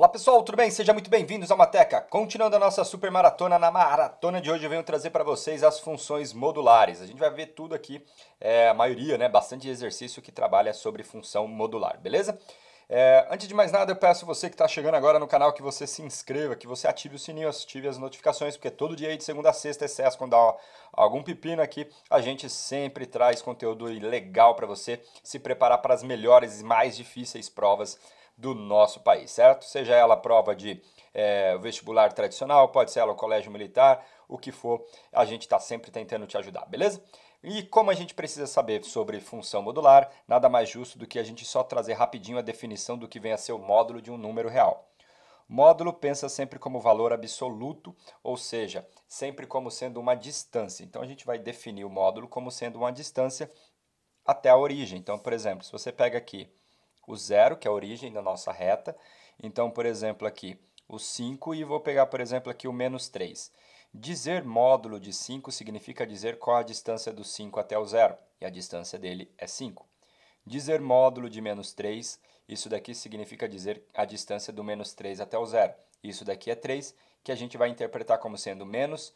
Olá pessoal, tudo bem? Sejam muito bem-vindos ao Mateca. Continuando a nossa super maratona, na maratona de hoje eu venho trazer para vocês as funções modulares. A gente vai ver tudo aqui, a maioria, né, bastante exercício que trabalha sobre função modular, beleza? Antes de mais nada, eu peço você que está chegando agora no canal que você se inscreva, que você ative o sininho, ative as notificações, porque todo dia aí de segunda a sexta, exceto quando dá algum pepino aqui, a gente sempre traz conteúdo legal para você se preparar para as melhores e mais difíceis provas do nosso país, certo? Seja ela prova de vestibular tradicional, pode ser ela o colégio militar, o que for, a gente está sempre tentando te ajudar, beleza? E como a gente precisa saber sobre função modular, nada mais justo do que a gente só trazer rapidinho a definição do que vem a ser o módulo de um número real. Módulo pensa sempre como valor absoluto, ou seja, sempre como sendo uma distância. Então a gente vai definir o módulo como sendo uma distância até a origem. Então, por exemplo, se você pega aqui o zero, que é a origem da nossa reta. Então, por exemplo, aqui o 5 e vou pegar, por exemplo, aqui o menos 3. Dizer módulo de 5 significa dizer qual a distância do 5 até o zero, e a distância dele é 5. Dizer módulo de menos 3, isso daqui significa dizer a distância do menos 3 até o zero. Isso daqui é 3, que a gente vai interpretar como sendo menos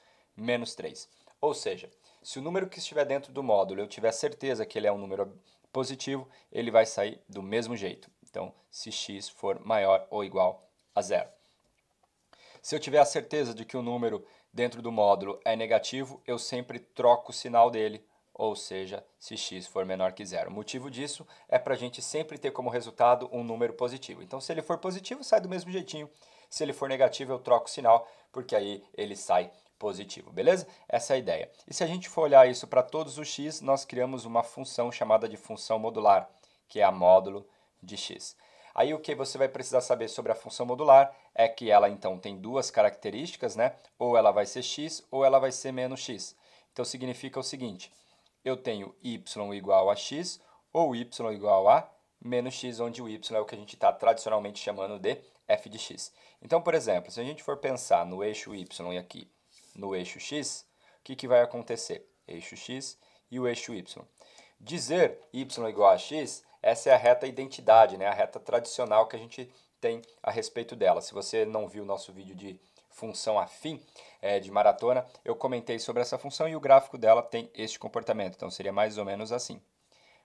3. Ou seja, se o número que estiver dentro do módulo eu tiver certeza que ele é um número positivo, ele vai sair do mesmo jeito. Então, se x for maior ou igual a zero. Se eu tiver a certeza de que o número dentro do módulo é negativo, eu sempre troco o sinal dele, ou seja, se x for menor que zero. O motivo disso é para a gente sempre ter como resultado um número positivo. Então, se ele for positivo, sai do mesmo jeitinho. Se ele for negativo, eu troco o sinal, porque aí ele sai positivo, beleza? Essa é a ideia. E se a gente for olhar isso para todos os x, nós criamos uma função chamada de função modular, que é a módulo de x. Aí o que você vai precisar saber sobre a função modular é que ela então tem duas características, né? Ou ela vai ser x ou ela vai ser menos x. Então significa o seguinte, eu tenho y igual a x ou y igual a menos x, onde o y é o que a gente está tradicionalmente chamando de f de x. Então, por exemplo, se a gente for pensar no eixo y e aqui no eixo x, o que vai acontecer? Eixo x e o eixo y. Dizer y igual a x, essa é a reta identidade, né? A reta tradicional que a gente tem a respeito dela. Se você não viu o nosso vídeo de função afim de maratona, eu comentei sobre essa função e o gráfico dela tem este comportamento. Então, seria mais ou menos assim.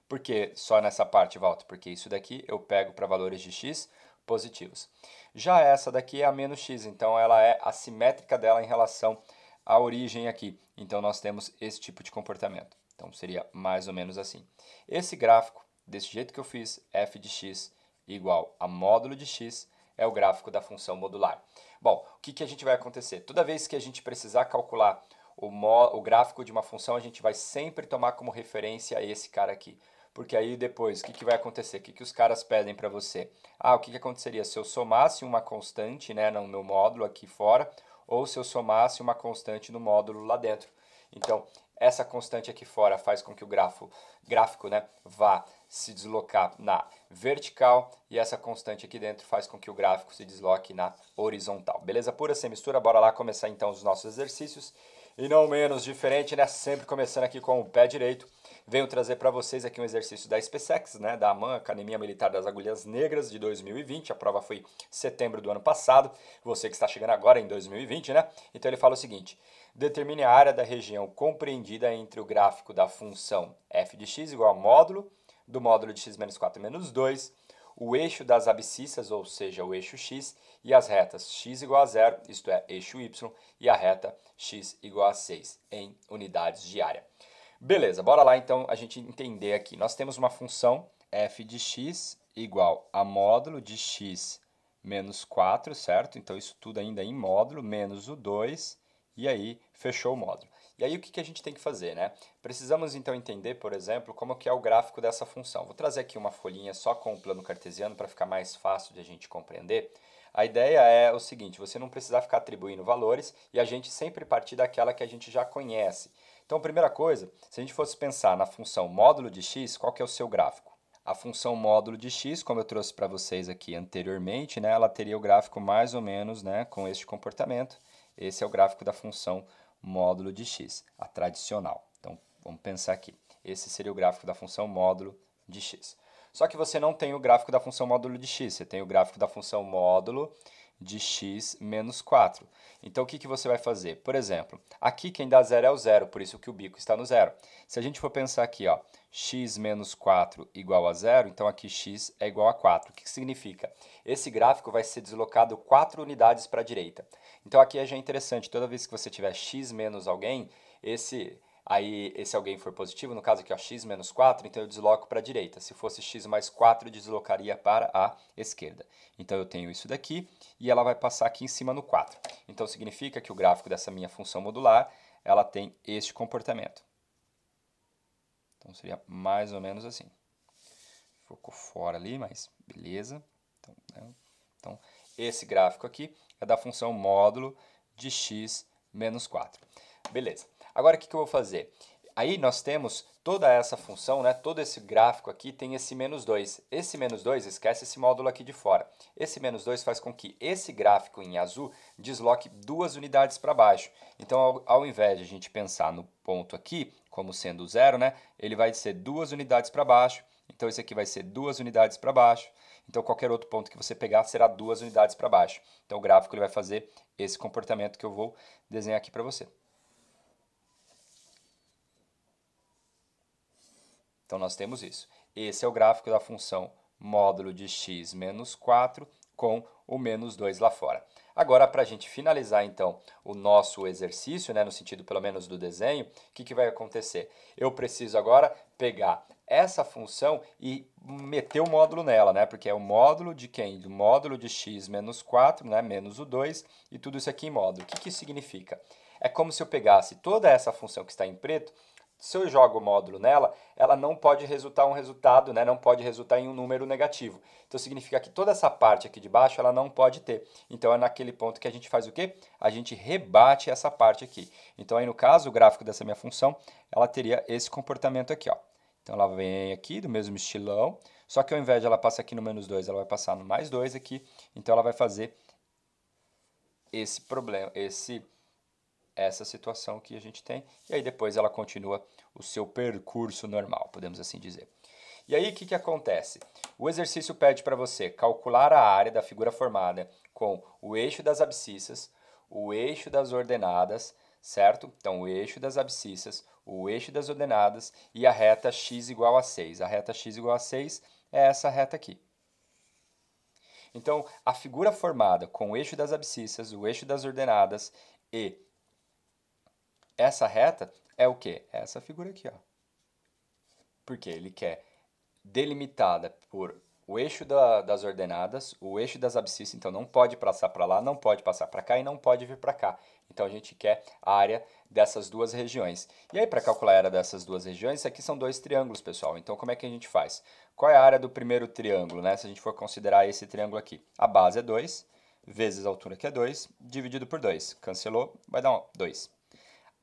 Por que só nessa parte, Walter? Porque isso daqui eu pego para valores de x positivos. Já essa daqui é a menos x, então ela é assimétrica dela em relação à origem aqui. Então nós temos esse tipo de comportamento. Então seria mais ou menos assim. Esse gráfico, desse jeito que eu fiz, f de x igual a módulo de x, é o gráfico da função modular. Bom, o que a gente vai acontecer? Toda vez que a gente precisar calcular o gráfico de uma função, a gente vai sempre tomar como referência esse cara aqui. Porque aí depois, o que vai acontecer? O que os caras pedem para você? Ah, o que aconteceria se eu somasse uma constante, né, no meu módulo aqui fora, ou se eu somasse uma constante no módulo lá dentro. Então, essa constante aqui fora faz com que o gráfico, né, vá se deslocar na vertical e essa constante aqui dentro faz com que o gráfico se desloque na horizontal. Beleza pura, sem mistura? Bora lá começar então os nossos exercícios. E não menos diferente, né? Sempre começando aqui com o pé direito. Venho trazer para vocês aqui um exercício da SpaceX, né? Da AMAN, Academia Militar das Agulhas Negras de 2020. A prova foi em setembro do ano passado. Você que está chegando agora em 2020, né? Então ele fala o seguinte: determine a área da região compreendida entre o gráfico da função f de x igual a módulo do módulo de x menos 4 menos 2, o eixo das abscissas, ou seja, o eixo x, e as retas x igual a 0, isto é, eixo y, e a reta x igual a 6 em unidades de área. Beleza, bora lá então a gente entender aqui. Nós temos uma função f de x igual a módulo de x menos 4, certo? Então isso tudo ainda em módulo, menos o 2, e aí fechou o módulo. E aí o que a gente tem que fazer, né? Precisamos então entender, por exemplo, como que é o gráfico dessa função. Vou trazer aqui uma folhinha só com o plano cartesiano para ficar mais fácil de a gente compreender. A ideia é o seguinte, você não precisar ficar atribuindo valores e a gente sempre partir daquela que a gente já conhece. Então, primeira coisa, se a gente fosse pensar na função módulo de x, qual que é o seu gráfico? A função módulo de x, como eu trouxe para vocês aqui anteriormente, né, ela teria o gráfico mais ou menos, né, com este comportamento. Esse é o gráfico da função módulo de x, a tradicional. Então, vamos pensar aqui. Esse seria o gráfico da função módulo de x. Só que você não tem o gráfico da função módulo de x, você tem o gráfico da função módulo de x menos 4. Então, o que você vai fazer? Por exemplo, aqui quem dá zero é o zero, por isso que o bico está no zero. Se a gente for pensar aqui, ó, x menos 4 igual a zero, então aqui x é igual a 4. O que significa? Esse gráfico vai ser deslocado 4 unidades para a direita. Então, aqui já é interessante, toda vez que você tiver x menos alguém, esse alguém for positivo, no caso aqui, ó, x menos 4, então eu desloco para a direita. Se fosse x mais 4, eu deslocaria para a esquerda. Então eu tenho isso daqui e ela vai passar aqui em cima no 4. Então significa que o gráfico dessa minha função modular, ela tem este comportamento. Então seria mais ou menos assim. Ficou fora ali, mas beleza. Então esse gráfico aqui é da função módulo de x menos 4. Beleza. Agora, o que eu vou fazer? Aí nós temos toda essa função, né? Todo esse gráfico aqui tem esse menos 2. Esse menos 2, esquece esse módulo aqui de fora. Esse menos 2 faz com que esse gráfico em azul desloque 2 unidades para baixo. Então, ao invés de a gente pensar no ponto aqui como sendo zero, né? Ele vai ser 2 unidades para baixo. Então, esse aqui vai ser 2 unidades para baixo. Então, qualquer outro ponto que você pegar será 2 unidades para baixo. Então, o gráfico ele vai fazer esse comportamento que eu vou desenhar aqui para você. Então, nós temos isso. Esse é o gráfico da função módulo de x menos 4 com o menos 2 lá fora. Agora, para a gente finalizar, então, o nosso exercício, né, no sentido pelo menos do desenho, o que vai acontecer? Eu preciso agora pegar essa função e meter o módulo nela, né, porque é o módulo de quem? Do módulo de x menos 4, né, menos o 2, e tudo isso aqui em módulo. O que isso significa? É como se eu pegasse toda essa função que está em preto. Se eu jogo o módulo nela, ela não pode resultar um resultado, né? Não pode resultar em um número negativo. Então significa que toda essa parte aqui de baixo ela não pode ter. Então é naquele ponto que a gente faz o quê? A gente rebate essa parte aqui. Então aí no caso, o gráfico dessa minha função, ela teria esse comportamento aqui, ó. Então ela vem aqui do mesmo estilão, só que ao invés de ela passar aqui no menos 2, ela vai passar no mais 2 aqui. Então ela vai fazer esse problema, essa situação que a gente tem, e aí depois ela continua o seu percurso normal, podemos assim dizer. E aí o que acontece? O exercício pede para você calcular a área da figura formada com o eixo das abscissas, o eixo das ordenadas, certo? Então o eixo das abscissas, o eixo das ordenadas e a reta x igual a 6. A reta x igual a 6 é essa reta aqui. Então a figura formada com o eixo das abscissas, o eixo das ordenadas e essa reta é o quê? É essa figura aqui, ó. Porque ele quer delimitada por o eixo das ordenadas, o eixo das abscissas, então não pode passar para lá, não pode passar para cá e não pode vir para cá. Então a gente quer a área dessas duas regiões. E aí para calcular a área dessas duas regiões, isso aqui são dois triângulos, pessoal. Então como é que a gente faz? Qual é a área do primeiro triângulo, né? Se a gente for considerar esse triângulo aqui. A base é 2, vezes a altura que é 2, dividido por 2. Cancelou, vai dar 2.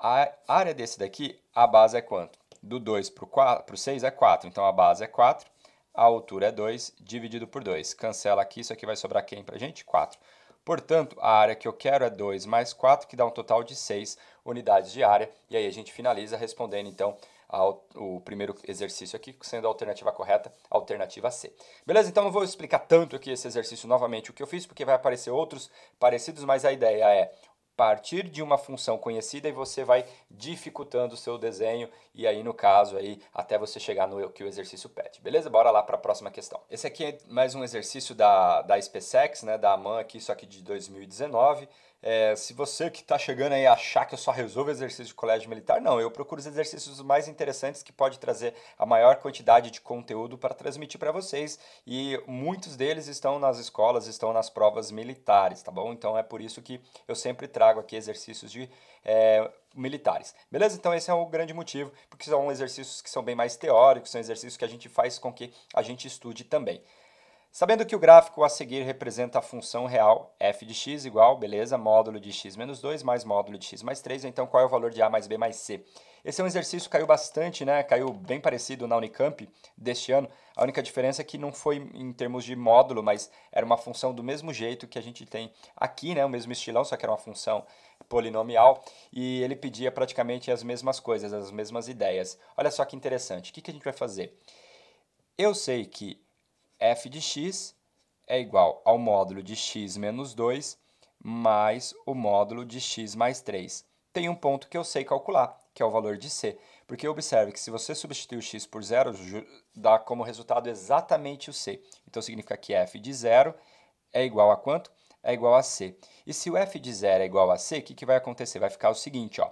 A área desse daqui, a base é quanto? Do 2 para o 6 é 4, então a base é 4, a altura é 2, dividido por 2. Cancela aqui, isso aqui vai sobrar quem para a gente? 4. Portanto, a área que eu quero é 2 mais 4, que dá um total de 6 unidades de área. E aí a gente finaliza respondendo, então, o primeiro exercício aqui, sendo a alternativa correta, a alternativa C. Beleza? Então não vou explicar tanto aqui esse exercício novamente o que eu fiz, porque vai aparecer outros parecidos, mas a ideia é partir de uma função conhecida e você vai dificultando o seu desenho e aí no caso aí até você chegar no que o exercício pede. Beleza? Bora lá para a próxima questão. Esse aqui é mais um exercício da SpaceX, né, da AMAN aqui, isso aqui de 2019. Se você que está chegando aí achar que eu só resolvo exercício de colégio militar, não, eu procuro os exercícios mais interessantes que pode trazer a maior quantidade de conteúdo para transmitir para vocês e muitos deles estão nas escolas, estão nas provas militares, tá bom? Então é por isso que eu sempre trago aqui exercícios de militares, beleza? Então esse é o grande motivo, porque são exercícios que são bem mais teóricos, são exercícios que a gente faz com que a gente estude também. Sabendo que o gráfico a seguir representa a função real f de x igual, beleza, módulo de x menos 2 mais módulo de x mais 3, então qual é o valor de a mais b mais c? Esse é um exercício que caiu bastante, né? Caiu bem parecido na Unicamp deste ano. A única diferença é que não foi em termos de módulo, mas era uma função do mesmo jeito que a gente tem aqui, né? O mesmo estilão, só que era uma função polinomial e ele pedia praticamente as mesmas coisas, as mesmas ideias. Olha só que interessante. O que a gente vai fazer? Eu sei que f de x é igual ao módulo de x menos 2 mais o módulo de x mais 3. Tem um ponto que eu sei calcular, que é o valor de c. Porque observe que se você substituir o x por zero, dá como resultado exatamente o c. Então, significa que f de zero é igual a quanto? É igual a c. E se o f de zero é igual a c, o que vai acontecer? Vai ficar o seguinte, ó.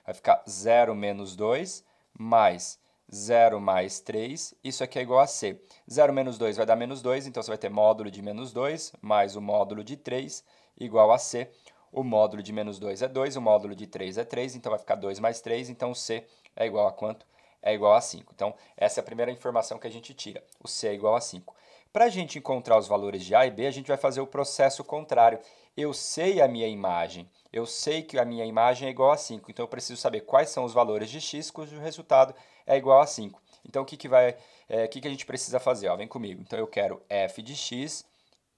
Vai ficar 0 menos 2 mais 0 mais 3, isso aqui é igual a c. 0 menos 2 vai dar menos 2, então você vai ter módulo de menos 2 mais o módulo de 3 igual a c. O módulo de menos 2 é 2, o módulo de 3 é 3, então vai ficar 2 mais 3, então c é igual a quanto? É igual a 5. Então, essa é a primeira informação que a gente tira. O c é igual a 5. Para a gente encontrar os valores de A e B, a gente vai fazer o processo contrário. Eu sei a minha imagem, eu sei que a minha imagem é igual a 5, então eu preciso saber quais são os valores de x cujo resultado é igual a 5. Então, o que a gente precisa fazer? Ó, vem comigo. Então, eu quero f de x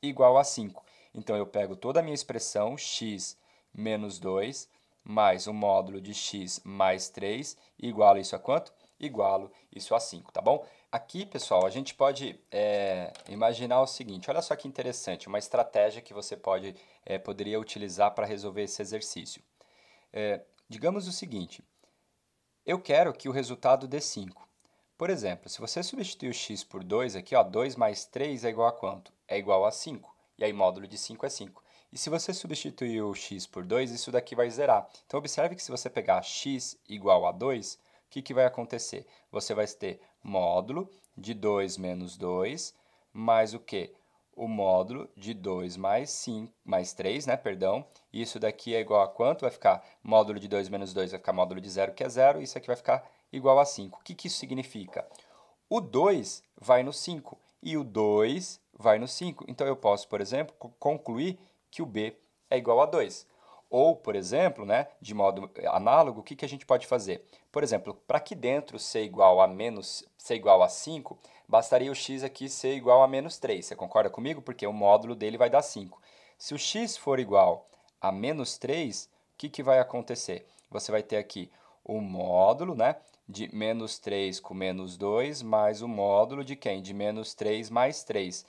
igual a 5. Então, eu pego toda a minha expressão, x menos 2, mais o módulo de x mais 3, e igualo isso a quanto? Igualo isso a 5, tá bom? Aqui, pessoal, a gente pode imaginar o seguinte, olha só que interessante, uma estratégia que você poderia utilizar para resolver esse exercício. Digamos o seguinte, eu quero que o resultado dê 5. Por exemplo, se você substituir o x por 2 aqui, ó, 2 mais 3 é igual a quanto? É igual a 5. E aí, módulo de 5 é 5. E se você substituir o x por 2, isso daqui vai zerar. Então, observe que se você pegar x igual a 2, o que vai acontecer? Você vai ter módulo de 2 menos 2, mais o quê? O módulo de 2 mais 5, mais 3, né, perdão. Isso daqui é igual a quanto? Vai ficar módulo de 2 menos 2, vai ficar módulo de 0, que é 0. Isso aqui vai ficar igual a 5. O que isso significa? O 2 vai no 5 e o 2 vai no 5. Então, eu posso, por exemplo, concluir que o b é igual a 2. Ou, por exemplo, né, de modo análogo, o que a gente pode fazer? Por exemplo, para que dentro ser igual a 5, bastaria o x aqui ser igual a menos 3. Você concorda comigo? Porque o módulo dele vai dar 5. Se o x for igual a menos 3, o que vai acontecer? Você vai ter aqui o módulo, né, de menos 3 com menos 2, mais o módulo de quem? De menos 3 mais 3.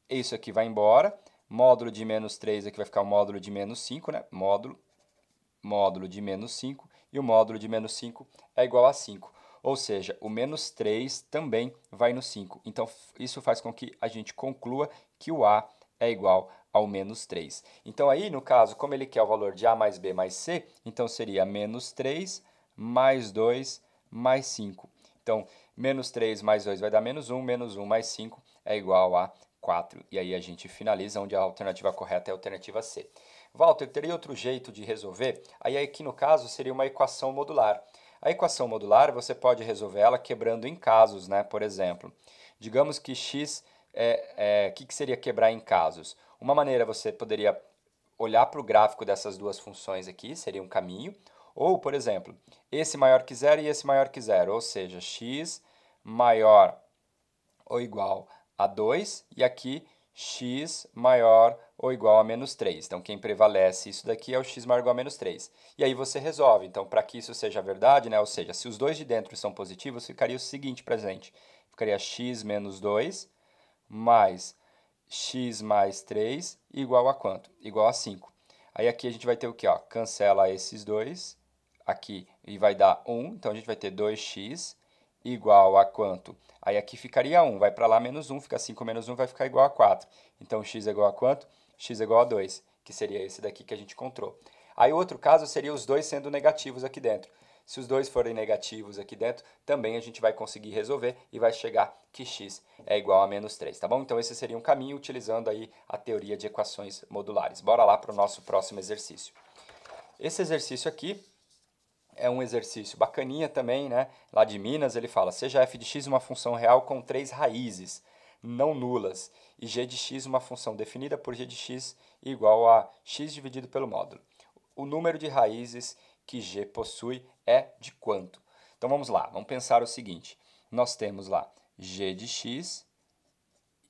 Isso aqui vai embora. Módulo de menos 3 aqui vai ficar o módulo de menos 5, né? Módulo de menos 5. E o módulo de menos 5 é igual a 5. Ou seja, o menos 3 também vai no 5. Então, isso faz com que a gente conclua que o A é igual ao menos 3. Então, aí, no caso, como ele quer o valor de A mais B mais C, então seria menos 3 mais 2 mais 5. Então, menos 3 mais 2 vai dar menos 1 mais 5 é igual a 4. E aí a gente finaliza onde a alternativa correta é a alternativa C. Walter, teria outro jeito de resolver? Aí aqui no caso seria uma equação modular. A equação modular você pode resolver ela quebrando em casos, né? Por exemplo, digamos que x, que seria quebrar em casos? Uma maneira você poderia olhar para o gráfico dessas duas funções aqui, seria um caminho. Ou, por exemplo, esse maior que zero e esse maior que zero, ou seja, x maior ou igual a 2 e aqui x maior ou igual a menos 3. Então, quem prevalece isso daqui é o x maior ou igual a menos 3. E aí você resolve. Então, para que isso seja verdade, né? Ou seja, se os dois de dentro são positivos, ficaria o seguinte para a gente. Ficaria x menos 2 mais x mais 3 igual a quanto? Igual a 5. Aí aqui a gente vai ter o quê? Ó? Cancela esses dois aqui e vai dar 1. Então, a gente vai ter 2x igual a quanto? Aí aqui ficaria 1, vai para lá menos 1, fica 5 menos 1, vai ficar igual a 4. Então, x é igual a quanto? X é igual a 2, que seria esse daqui que a gente encontrou. Aí, o outro caso seria os dois sendo negativos aqui dentro. Se os dois forem negativos aqui dentro, também a gente vai conseguir resolver e vai chegar que x é igual a menos 3, tá bom? Então, esse seria um caminho utilizando aí a teoria de equações modulares. Bora lá para o nosso próximo exercício. Esse exercício aqui é um exercício bacaninha também, né? Lá de Minas ele fala, seja f de x uma função real com 3 raízes não nulas e g de x uma função definida por g de x igual a x dividido pelo módulo. O número de raízes que g possui é de quanto? Então vamos lá, vamos pensar o seguinte. Nós temos lá g de x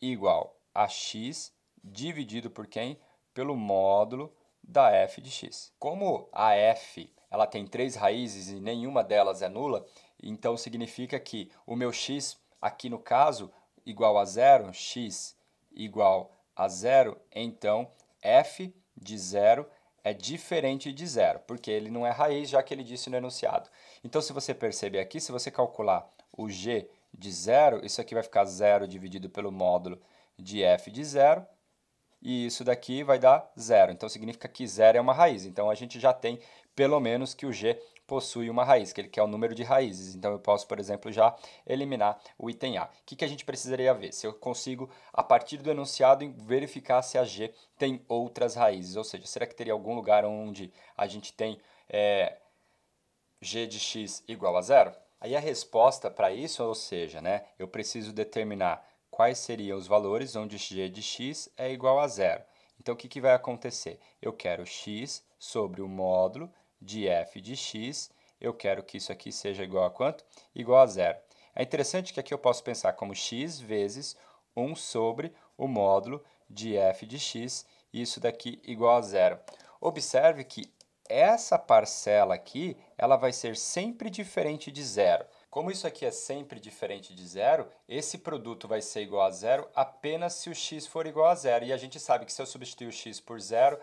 igual a x dividido por quem? Pelo módulo da f de x. Como a f ela tem 3 raízes e nenhuma delas é nula, então significa que o meu x, aqui no caso, igual a zero, x igual a zero, então f de zero é diferente de zero, porque ele não é raiz, já que ele disse no enunciado. Então, se você perceber aqui, se você calcular o g de zero, isso aqui vai ficar zero dividido pelo módulo de f de zero, e isso daqui vai dar zero. Então, significa que zero é uma raiz. Então, a gente já tem, pelo menos, que o g possui uma raiz, que ele quer o número de raízes. Então, eu posso, por exemplo, já eliminar o item A. O que a gente precisaria ver? Se eu consigo, a partir do enunciado, verificar se a g tem outras raízes. Ou seja, será que teria algum lugar onde a gente tem g de x igual a zero? Aí a resposta para isso, ou seja, né, eu preciso determinar quais seriam os valores onde g de x é igual a zero. Então, o que vai acontecer? Eu quero x sobre o módulo de f de x, eu quero que isso aqui seja igual a quanto? Igual a zero. É interessante que aqui eu posso pensar como x vezes 1 sobre o módulo de f de x, e isso daqui igual a zero. Observe que essa parcela aqui, ela vai ser sempre diferente de zero. Como isso aqui é sempre diferente de zero, esse produto vai ser igual a zero apenas se o x for igual a zero. E a gente sabe que se eu substituir o x por zero,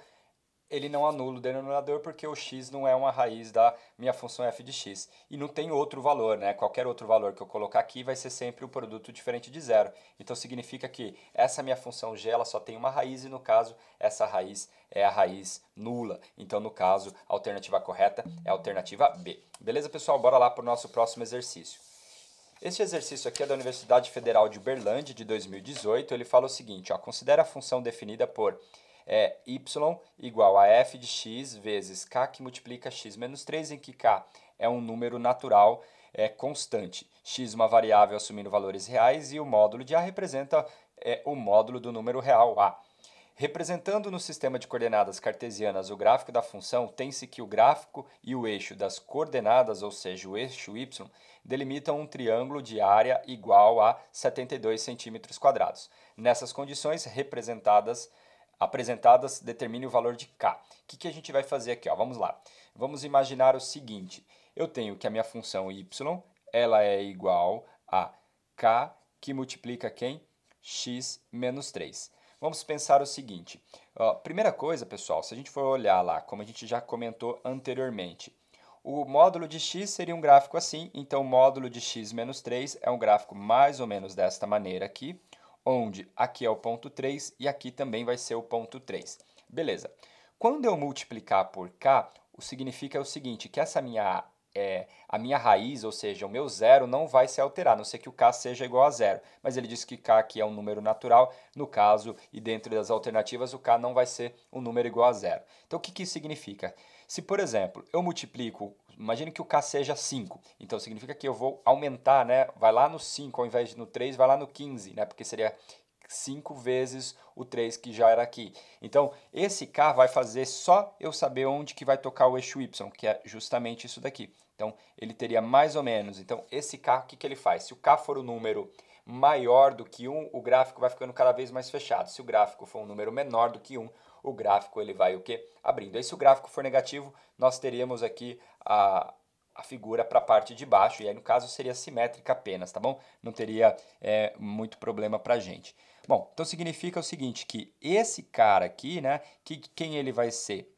ele não anula o denominador porque o x não é uma raiz da minha função f de x. E não tem outro valor, né? Qualquer outro valor que eu colocar aqui vai ser sempre um produto diferente de zero. Então, significa que essa minha função g ela só tem uma raiz e, no caso, essa raiz é a raiz nula. Então, no caso, a alternativa correta é a alternativa B. Beleza, pessoal? Bora lá para o nosso próximo exercício. Este exercício aqui é da Universidade Federal de Uberlândia, de 2018. Ele fala o seguinte, ó, considera a função definida por y igual a f de x vezes k que multiplica x menos 3, em que k é um número natural constante, x uma variável assumindo valores reais e o módulo de a representa o módulo do número real a. Representando no sistema de coordenadas cartesianas o gráfico da função, tem-se que o gráfico e o eixo das coordenadas, ou seja, o eixo y, delimitam um triângulo de área igual a 72 centímetros quadrados. Nessas condições apresentadas, determine o valor de k. O que a gente vai fazer aqui? Ó? Vamos lá. Vamos imaginar o seguinte. Eu tenho que a minha função y ela é igual a k que multiplica quem? X menos 3. Vamos pensar o seguinte. Primeira coisa, pessoal, se a gente for olhar lá, como a gente já comentou anteriormente, o módulo de x seria um gráfico assim, então o módulo de x menos 3 é um gráfico mais ou menos desta maneira aqui, onde aqui é o ponto 3 e aqui também vai ser o ponto 3. Beleza. Quando eu multiplicar por k, significa o seguinte, que essa a minha raiz, ou seja, o meu zero, não vai se alterar, a não ser que o k seja igual a zero. Mas ele disse que k aqui é um número natural, no caso, e dentro das alternativas, o k não vai ser um número igual a zero. Então, o que isso significa? Se, por exemplo, eu multiplico, imagine que o k seja 5, então significa que eu vou aumentar, né? Vai lá no 5, ao invés de no 3, vai lá no 15, né? Porque seria 5 vezes o 3 que já era aqui. Então, esse k vai fazer só eu saber onde que vai tocar o eixo y, que é justamente isso daqui. Então, ele teria mais ou menos. Então, esse k, o que ele faz? Se o k for um número maior do que 1, o gráfico vai ficando cada vez mais fechado. Se o gráfico for um número menor do que 1, o gráfico ele vai o quê? Abrindo. Aí, se o gráfico for negativo, nós teríamos aqui a figura para a parte de baixo, e aí no caso seria simétrica apenas, tá bom? Não teria muito problema para a gente. Bom, então significa o seguinte, que esse cara aqui, né, quem ele vai ser?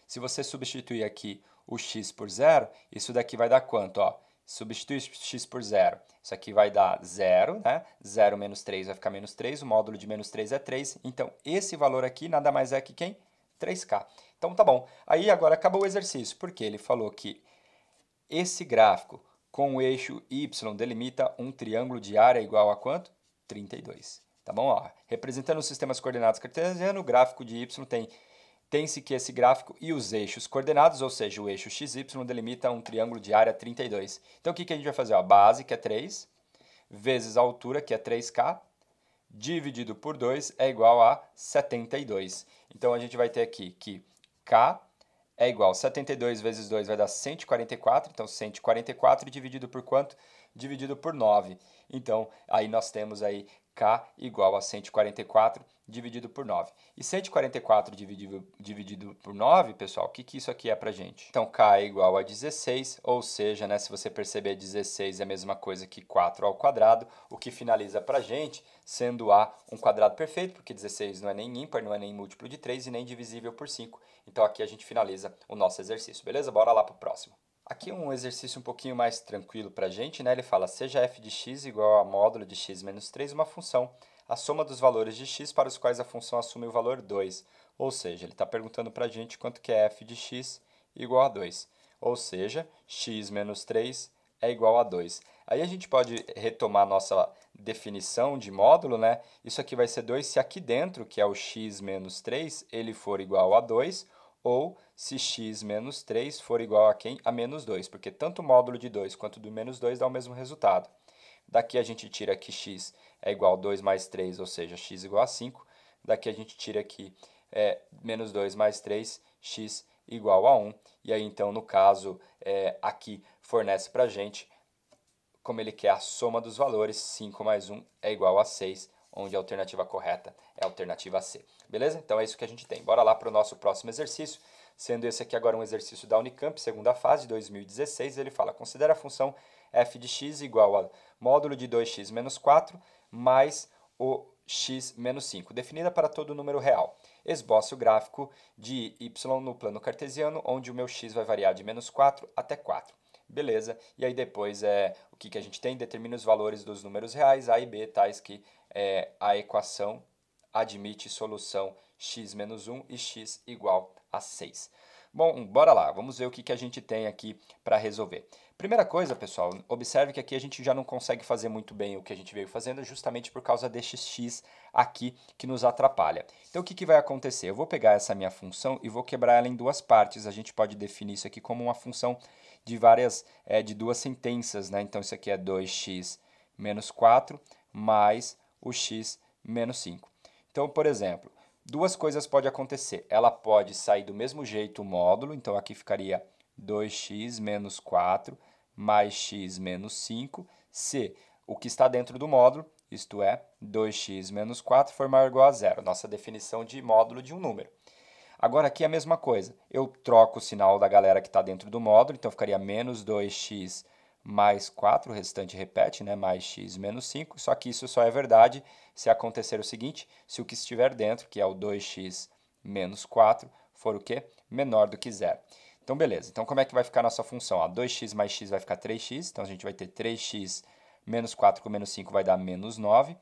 Se você substituir aqui o x por zero, isso daqui vai dar quanto? Ó, substitui x por zero, isso aqui vai dar zero, né? 0 menos 3 vai ficar menos 3, o módulo de menos 3 é 3, então esse valor aqui nada mais é que quem? 3k. Então tá bom, aí agora acabou o exercício, porque ele falou que esse gráfico com o eixo y delimita um triângulo de área igual a quanto? 32. Tá bom? Ó, representando os sistemas coordenados cartesianos, o gráfico de y tem-se que esse gráfico e os eixos coordenados, ou seja, o eixo xy, delimita um triângulo de área 32. Então, o que a gente vai fazer? A base, que é 3, vezes a altura, que é 3k, dividido por 2 é igual a 72. Então, a gente vai ter aqui que k é igual a 72 vezes 2 vai dar 144, então 144 dividido por quanto? Dividido por 9. Então, aí nós temos aí k igual a 144 dividido por 9. E 144 dividido por 9, pessoal, o que isso aqui é para gente? Então, k é igual a 16, ou seja, né, se você perceber, 16 é a mesma coisa que 4 ao quadrado, o que finaliza para a gente, sendo A um quadrado perfeito, porque 16 não é nem ímpar, não é nem múltiplo de 3 e nem divisível por 5. Então, aqui a gente finaliza o nosso exercício, beleza? Bora lá para o próximo. Aqui um exercício um pouquinho mais tranquilo para a gente, né? Ele fala, seja f de x igual a módulo de x menos 3, uma função, a soma dos valores de x para os quais a função assume o valor 2. Ou seja, ele está perguntando para a gente quanto que é f de x igual a 2. Ou seja, x menos 3 é igual a 2. Aí a gente pode retomar nossa definição de módulo, né? Isso aqui vai ser 2 se aqui dentro, que é o x menos 3, ele for igual a 2, ou se x menos 3 for igual a quem? A menos 2, porque tanto o módulo de 2 quanto do menos 2 dá o mesmo resultado. Daqui a gente tira que x é igual a 2 mais 3, ou seja, x igual a 5. Daqui a gente tira aqui menos 2 mais 3, x igual a 1. E aí, então, no caso, aqui fornece para a gente, como ele quer a soma dos valores, 5 mais 1 é igual a 6, onde a alternativa correta é a alternativa C. Beleza? Então é isso que a gente tem. Bora lá para o nosso próximo exercício. Sendo esse aqui agora um exercício da Unicamp, segunda fase, 2016, ele fala, considera a função f de x igual a módulo de 2x menos 4 mais o x menos 5, definida para todo número real. Esboce o gráfico de y no plano cartesiano, onde o meu x vai variar de menos 4 até 4. Beleza, e aí depois o que a gente tem? Determina os valores dos números reais, a e b, tais que a equação admite solução x menos 1 e x igual a 6. Bom, bora lá, vamos ver o que a gente tem aqui para resolver. Primeira coisa, pessoal, observe que aqui a gente já não consegue fazer muito bem o que a gente veio fazendo, justamente por causa deste x aqui que nos atrapalha. Então, o que vai acontecer? Eu vou pegar essa minha função e vou quebrar ela em duas partes. A gente pode definir isso aqui como uma função de duas sentenças, né? Então, isso aqui é 2x menos 4 mais o x menos 5. Então, por exemplo, duas coisas podem acontecer. Ela pode sair do mesmo jeito o módulo, então aqui ficaria 2x menos 4 mais x menos 5, se o que está dentro do módulo, isto é, 2x menos 4, for maior ou igual a zero, nossa definição de módulo de um número. Agora aqui é a mesma coisa, eu troco o sinal da galera que está dentro do módulo, então ficaria menos 2x mais 4, o restante repete, né? Mais x menos 5, só que isso só é verdade se acontecer o seguinte, se o que estiver dentro, que é o 2x menos 4, for o quê? Menor do que zero. Então, beleza. Então, como é que vai ficar a nossa função? 2x mais x vai ficar 3x, então a gente vai ter 3x menos 4 com menos 5 vai dar menos 9.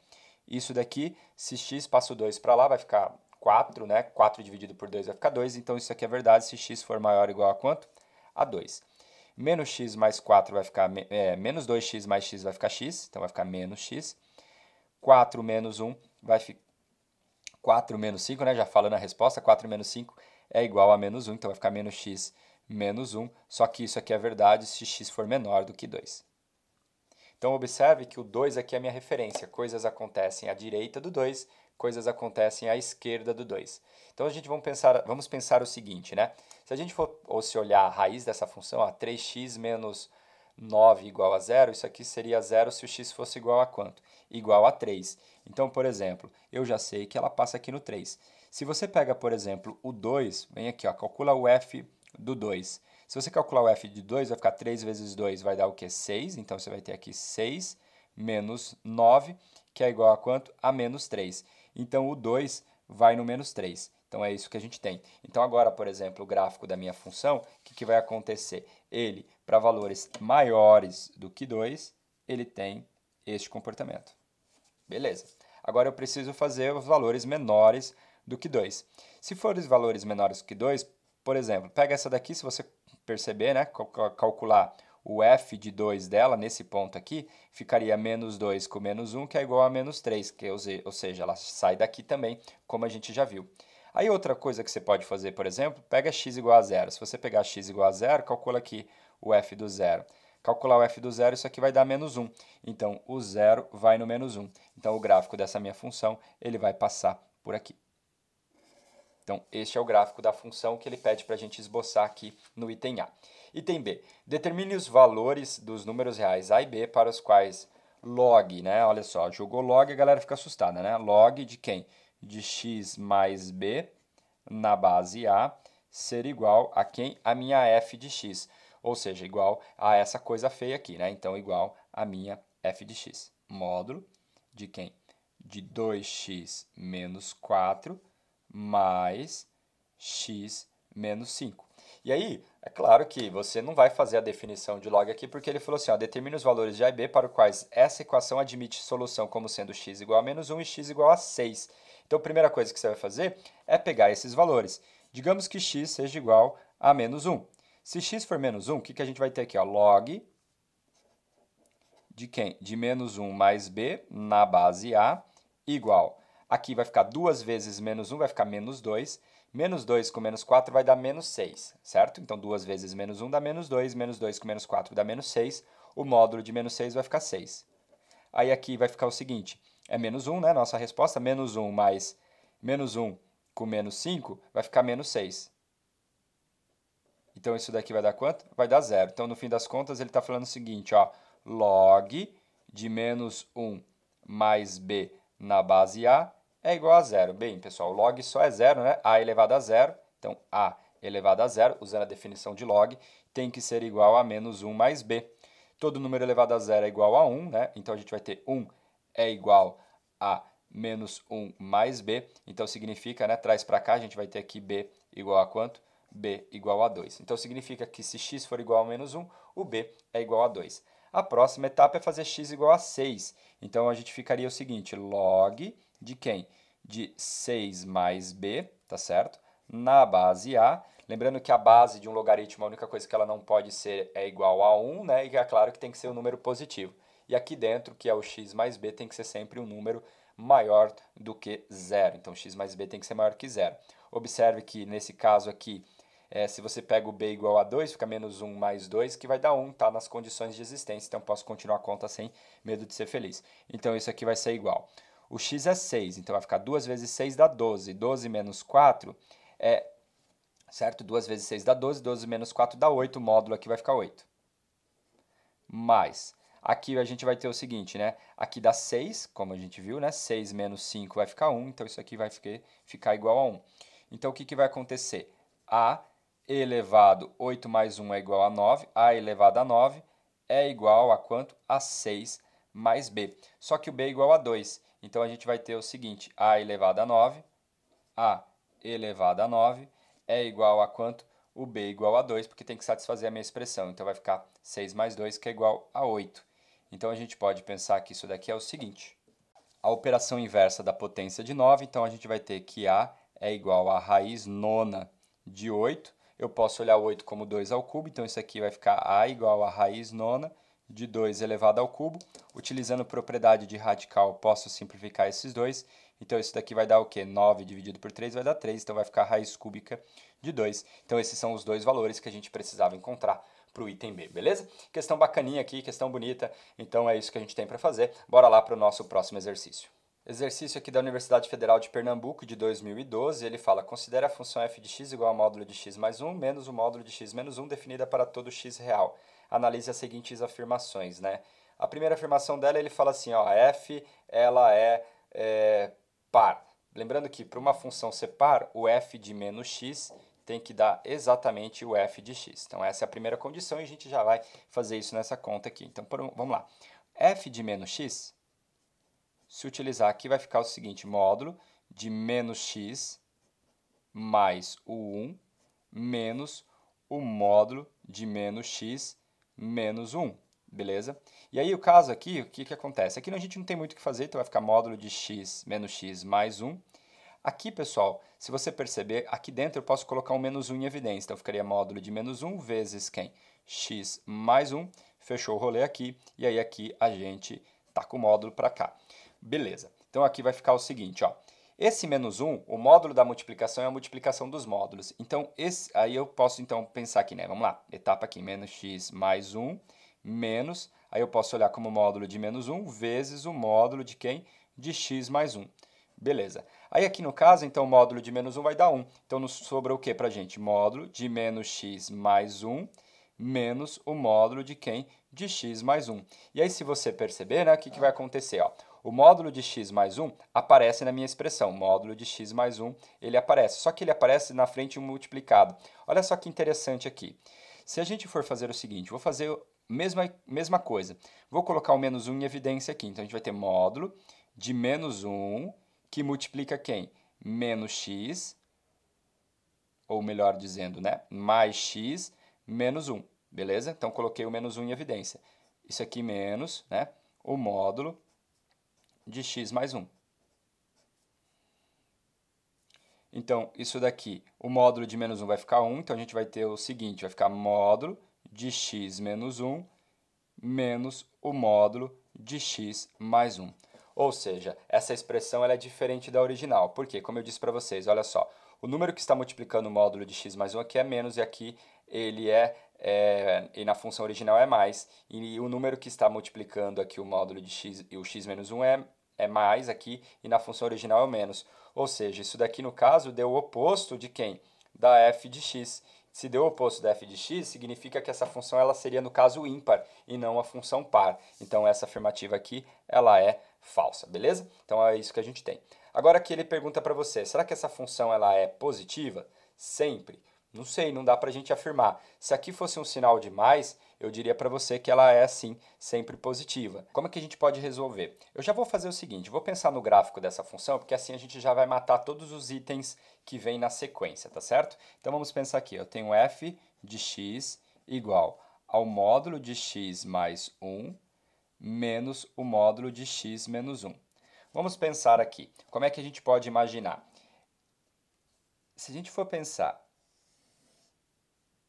Isso daqui, se x passa o 2 para lá, vai ficar 4, né? 4 dividido por 2 vai ficar 2, então isso aqui é verdade se x for maior ou igual a quanto? A 2. Menos x mais 4 vai ficar, menos 2x mais x vai ficar x, então vai ficar menos x. 4 menos 1 vai ficar 4 menos 5, né? Já falando a resposta, 4 menos 5 é igual a menos 1, então vai ficar menos x menos 1, só que isso aqui é verdade se x for menor do que 2. Então, observe que o 2 aqui é a minha referência. Coisas acontecem à direita do 2, coisas acontecem à esquerda do 2. Então, vamos pensar o seguinte, né? Se a gente for ou se olhar a raiz dessa função, 3x menos 9 igual a 0, isso aqui seria 0 se o x fosse igual a quanto? Igual a 3. Então, por exemplo, eu já sei que ela passa aqui no 3. Se você pega, por exemplo, o 2, vem aqui, calcula o f do 2. Se você calcular o f de 2, vai ficar 3 vezes 2 vai dar o quê? 6. Então, você vai ter aqui 6 menos 9, que é igual a quanto? A menos 3. Então, o 2 vai no menos 3. Então, é isso que a gente tem. Então, agora, por exemplo, o gráfico da minha função, o que vai acontecer? Ele, para valores maiores do que 2, ele tem este comportamento. Beleza. Agora, eu preciso fazer os valores menores do que 2. Se for os valores menores do que 2, por exemplo, pega essa daqui, se você perceber, né, calcular o f de 2 dela, nesse ponto aqui, ficaria menos 2 com menos 1, que é igual a menos 3, ou seja, ela sai daqui também, como a gente já viu. Aí outra coisa que você pode fazer, por exemplo, pega x igual a 0. Se você pegar x igual a 0, calcula aqui o f do 0. Calcular o f do 0, isso aqui vai dar menos 1. Então, o 0 vai no menos 1. Então, o gráfico dessa minha função, ele vai passar por aqui. Então, este é o gráfico da função que ele pede para a gente esboçar aqui no item A. Item B. Determine os valores dos números reais A e B para os quais log, né? Olha só, jogou log, a galera fica assustada, né? Log de quem? de x mais b na base A ser igual a quem? A minha f de x. Ou seja, igual a essa coisa feia aqui, né? Então, igual a minha f de x. Módulo de quem? De 2x menos 4 mais x menos 5. E aí, é claro que você não vai fazer a definição de log aqui, porque ele falou assim, ó, determine os valores de A e B para os quais essa equação admite solução como sendo x igual a menos 1 e x igual a 6. Então, a primeira coisa que você vai fazer é pegar esses valores. Digamos que x seja igual a menos 1. Se x for menos 1, o que a gente vai ter aqui? Ó? Log de quem? De menos 1 mais b na base A igual. Aqui vai ficar 2 vezes menos 1, vai ficar menos 2. Menos 2 com menos 4 vai dar menos 6, certo? Então, 2 vezes menos 1 dá menos 2 com menos 4 dá menos 6. O módulo de menos 6 vai ficar 6. Aí aqui vai ficar o seguinte, é menos 1, né? Nossa resposta, menos 1 mais menos 1 com menos 5 vai ficar menos 6. Então, isso daqui vai dar quanto? Vai dar 0. Então, no fim das contas, ele está falando o seguinte, ó, log de menos 1 mais b na base A é igual a 0. Bem, pessoal, log só é 0, né? A elevado a 0. Então, A elevado a 0, usando a definição de log, tem que ser igual a menos 1 mais b. Todo número elevado a 0 é igual a 1, né? Então, a gente vai ter 1 é igual a menos 1 mais b. Então, significa, né? Traz para cá, a gente vai ter aqui b igual a quanto? B igual a 2. Então, significa que se x for igual a menos 1, o b é igual a 2. A próxima etapa é fazer x igual a 6. Então, a gente ficaria o seguinte, log de quem? De 6 mais b, tá certo? Na base A. Lembrando que a base de um logaritmo, a única coisa que ela não pode ser é igual a 1, né? E é claro que tem que ser um número positivo. E aqui dentro, que é o x mais b, tem que ser sempre um número maior do que 0. Então, x mais b tem que ser maior que 0. Observe que, nesse caso aqui, se você pega o b igual a 2, fica menos 1 mais 2, que vai dar 1, tá nas condições de existência, então posso continuar a conta sem medo de ser feliz. Então, isso aqui vai ser igual. O x é 6, então vai ficar 2 vezes 6 dá 12. 12 menos 4 é, certo? 2 vezes 6 dá 12, 12 menos 4 dá 8, o módulo aqui vai ficar 8. Mais, aqui a gente vai ter o seguinte, né? Aqui dá 6, como a gente viu, né? 6 menos 5 vai ficar 1, então isso aqui vai ficar igual a 1. Então, o que vai acontecer? A elevado 8 mais 1 é igual a 9, A elevado a 9 é igual a quanto? A 6 mais B. Só que o B é igual a 2, então a gente vai ter o seguinte, A elevado a 9, A elevado a 9 é igual a quanto? O B igual a 2, porque tem que satisfazer a minha expressão, então vai ficar 6 mais 2, que é igual a 8. Então a gente pode pensar que isso daqui é o seguinte, a operação inversa da potência de 9, então a gente vai ter que A é igual a raiz nona de 8, eu posso olhar o 8 como 2 ao cubo, então isso aqui vai ficar A igual a raiz nona de 2 elevado ao cubo. Utilizando propriedade de radical, posso simplificar esses dois. Então, isso daqui vai dar o quê? 9 dividido por 3 vai dar 3, então vai ficar a raiz cúbica de 2. Então, esses são os dois valores que a gente precisava encontrar para o item B, beleza? Questão bacaninha aqui, questão bonita, então é isso que a gente tem para fazer. Bora lá para o nosso próximo exercício. Exercício aqui da Universidade Federal de Pernambuco, de 2012, ele fala, considere a função f de x igual ao módulo de x mais 1 menos o módulo de x menos 1 definida para todo x real. Analise as seguintes afirmações, né? A primeira afirmação dela, ele fala assim, ó, f, ela é par. Lembrando que para uma função ser par, o f de menos x tem que dar exatamente o f de x. Então, essa é a primeira condição e a gente já vai fazer isso nessa conta aqui. Então, vamos lá. F de menos x... Se utilizar aqui, vai ficar o seguinte, módulo de menos x mais o 1 menos o módulo de menos x menos 1, beleza? E aí, o caso aqui, o que acontece? Aqui a gente não tem muito o que fazer, então vai ficar módulo de x menos x mais 1. Aqui, pessoal, se você perceber, aqui dentro eu posso colocar um menos 1 em evidência. Então, ficaria módulo de menos 1 vezes quem? X mais 1. Fechou o rolê aqui. E aí, aqui a gente tá com o módulo para cá. Beleza. Então, aqui vai ficar o seguinte, ó. Esse menos 1, o módulo da multiplicação é a multiplicação dos módulos. Então, aí eu posso então pensar aqui, né? Vamos lá. Etapa aqui, menos x mais 1, menos... Aí eu posso olhar como módulo de menos 1 vezes o módulo de quem? De x mais 1. Beleza. Aí aqui no caso, então, o módulo de menos 1 vai dar 1. Então, nos sobra o que para a gente? Módulo de menos x mais 1 menos o módulo de quem? De x mais 1. E aí, se você perceber, né, o que vai acontecer? Ó? O módulo de x mais 1 aparece na minha expressão. O módulo de x mais 1, ele aparece. Só que ele aparece na frente um multiplicado. Olha só que interessante aqui. Se a gente for fazer o seguinte, vou fazer a mesma coisa. Vou colocar o menos 1 em evidência aqui. Então, a gente vai ter módulo de menos 1, que multiplica quem? Menos x, ou melhor dizendo, né? Mais x menos 1. Beleza? Então, coloquei o menos 1 em evidência. Isso aqui menos, né? O módulo de x mais 1. Então, isso daqui, o módulo de menos 1 vai ficar 1, então a gente vai ter o seguinte, vai ficar módulo de x menos 1 menos o módulo de x mais 1. Ou seja, essa expressão ela é diferente da original. Por quê? Como eu disse para vocês, olha só, o número que está multiplicando o módulo de x mais 1 aqui é menos, e aqui ele e na função original é mais, e o número que está multiplicando aqui o módulo de x e o x menos 1 é mais aqui, e na função original é o menos. Ou seja, isso daqui no caso deu o oposto de quem? Da f de x. Se deu o oposto da f de x, significa que essa função ela seria, no caso, ímpar e não a função par. Então, essa afirmativa aqui, ela é falsa, beleza? Então, é isso que a gente tem. Agora, aqui ele pergunta para você, será que essa função ela é positiva? Sempre? Não sei, não dá para a gente afirmar. Se aqui fosse um sinal de mais, eu diria para você que ela é, sim, sempre positiva. Como é que a gente pode resolver? Eu já vou fazer o seguinte, vou pensar no gráfico dessa função, porque assim a gente já vai matar todos os itens que vêm na sequência, tá certo? Então, vamos pensar aqui, eu tenho f de x igual ao módulo de x mais 1 menos o módulo de x menos 1. Vamos pensar aqui, como é que a gente pode imaginar? Se a gente for pensar,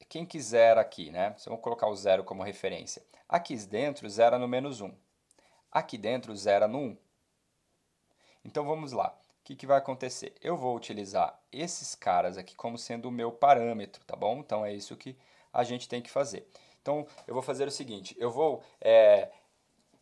quem quiser aqui, né? Vamos colocar o zero como referência. Aqui dentro, zera no menos 1. Aqui dentro, zera no 1. Então, vamos lá. O que vai acontecer? Eu vou utilizar esses caras aqui como sendo o meu parâmetro, tá bom? Então, é isso que a gente tem que fazer. Então, eu vou fazer o seguinte. Eu vou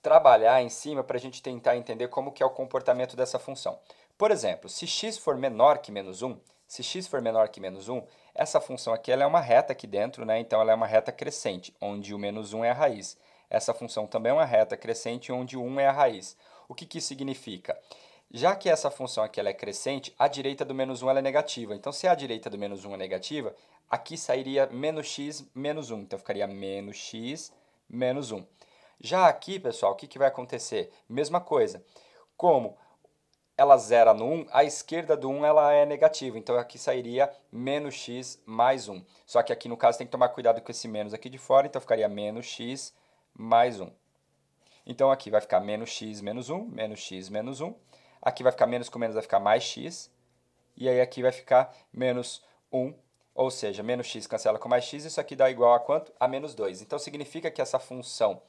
trabalhar em cima para a gente tentar entender como que é o comportamento dessa função. Por exemplo, se x for menor que menos 1, se x for menor que menos 1, essa função aqui ela é uma reta aqui dentro, né? Então ela é uma reta crescente, onde o menos 1 é a raiz. Essa função também é uma reta crescente, onde o 1 é a raiz. O que isso significa? Já que essa função aqui ela é crescente, a direita do menos 1 ela é negativa. Então, se a direita do menos 1 é negativa, aqui sairia menos x menos 1. Então, ficaria menos x menos 1. Já aqui, pessoal, o que vai acontecer? Mesma coisa. Como ela zera no 1, a esquerda do 1 ela é negativa. Então, aqui sairia menos x mais 1. Só que aqui, no caso, tem que tomar cuidado com esse menos aqui de fora. Então, ficaria menos x mais 1. Então, aqui vai ficar menos x menos 1, menos x menos 1. Aqui vai ficar menos com menos, vai ficar mais x. E aí, aqui vai ficar menos 1. Ou seja, menos x cancela com mais x. Isso aqui dá igual a quanto? A menos 2. Então, significa que essa função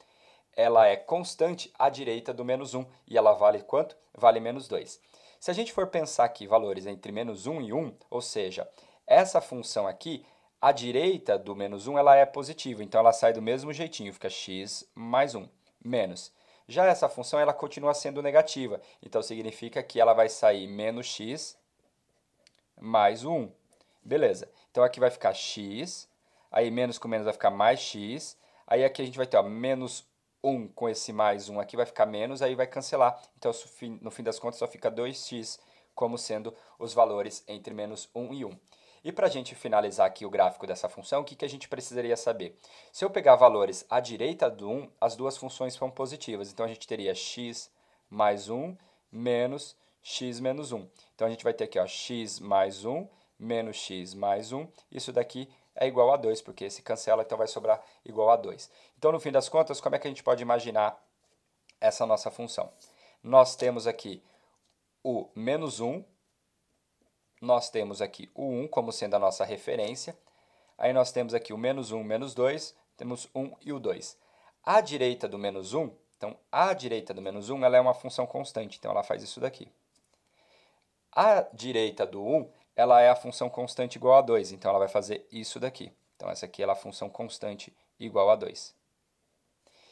ela é constante à direita do menos 1. E ela vale quanto? Vale menos 2. Se a gente for pensar aqui valores entre menos 1 e 1, ou seja, essa função aqui, à direita do menos 1, ela é positiva. Então, ela sai do mesmo jeitinho, fica x mais 1, menos. Já essa função, ela continua sendo negativa. Então, significa que ela vai sair menos x mais 1. Beleza. Então, aqui vai ficar x, aí menos com menos vai ficar mais x. Aí, aqui a gente vai ter menos 1 com esse mais 1 aqui vai ficar menos, aí vai cancelar. Então, no fim das contas, só fica 2x como sendo os valores entre menos 1 e 1. E para a gente finalizar aqui o gráfico dessa função, o que a gente precisaria saber? Se eu pegar valores à direita do 1, as duas funções são positivas. Então, a gente teria x mais 1 menos x menos 1. Então, a gente vai ter aqui ó, x mais 1 menos x mais 1. Isso daqui é igual a 2, porque se cancela, então vai sobrar igual a 2. Então, no fim das contas, como é que a gente pode imaginar essa nossa função? Nós temos aqui o menos 1, nós temos aqui o 1 como sendo a nossa referência, aí nós temos aqui o menos 1, menos 2, temos 1 e o 2. À direita do menos 1, então, à direita do menos 1, ela é uma função constante, então ela faz isso daqui. À direita do 1, ela é a função constante igual a 2, então ela vai fazer isso daqui. Então, essa aqui é a função constante igual a 2.